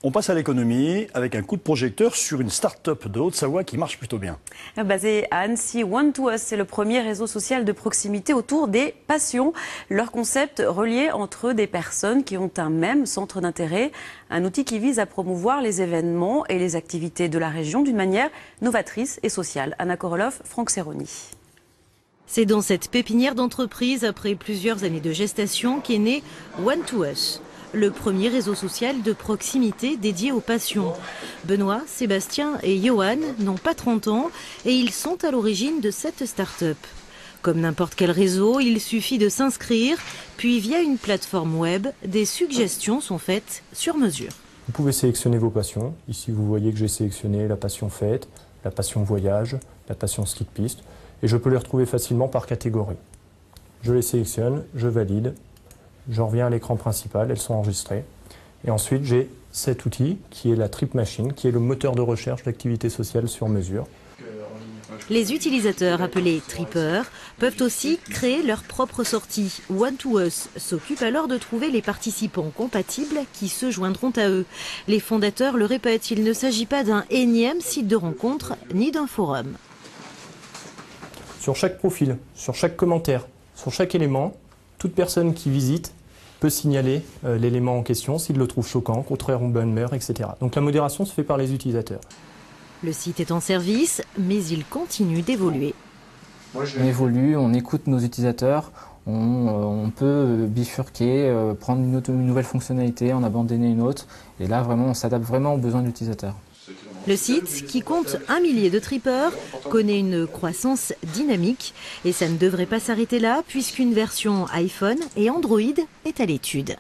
On passe à l'économie avec un coup de projecteur sur une start-up de Haute-Savoie qui marche plutôt bien. Basé à Annecy, One2Us, c'est le premier réseau social de proximité autour des passions. Leur concept relié entre des personnes qui ont un même centre d'intérêt. Un outil qui vise à promouvoir les événements et les activités de la région d'une manière novatrice et sociale. Anna Korolov, Franck Serroni. C'est dans cette pépinière d'entreprise, après plusieurs années de gestation, qu'est né One2Us, le premier réseau social de proximité dédié aux passions. Benoît, Sébastien et Johan n'ont pas 30 ans et ils sont à l'origine de cette start-up. Comme n'importe quel réseau, il suffit de s'inscrire, puis via une plateforme web, des suggestions sont faites sur mesure. Vous pouvez sélectionner vos passions. Ici, vous voyez que j'ai sélectionné la passion fête, la passion voyage, la passion ski de piste, et je peux les retrouver facilement par catégorie. Je les sélectionne, je valide. Je reviens à l'écran principal, elles sont enregistrées. Et ensuite, j'ai cet outil qui est la Trip Machine, qui est le moteur de recherche d'activités sociales sur mesure. Les utilisateurs, appelés trippers, peuvent aussi créer leur propre sortie. One2Us s'occupe alors de trouver les participants compatibles qui se joindront à eux. Les fondateurs le répètent, il ne s'agit pas d'un énième site de rencontre ni d'un forum. Sur chaque profil, sur chaque commentaire, sur chaque élément, toute personne qui visite peut signaler l'élément en question s'il le trouve choquant, contraire ou bonne humeur, etc. Donc la modération se fait par les utilisateurs. Le site est en service, mais il continue d'évoluer. On évolue, on écoute nos utilisateurs, on peut bifurquer, prendre une nouvelle fonctionnalité, en abandonner une autre. Et là, vraiment, on s'adapte vraiment aux besoins de l'utilisateur. Le site, qui compte 1 millier de trippers, connaît une croissance dynamique. Et ça ne devrait pas s'arrêter là, puisqu'une version iPhone et Android est à l'étude.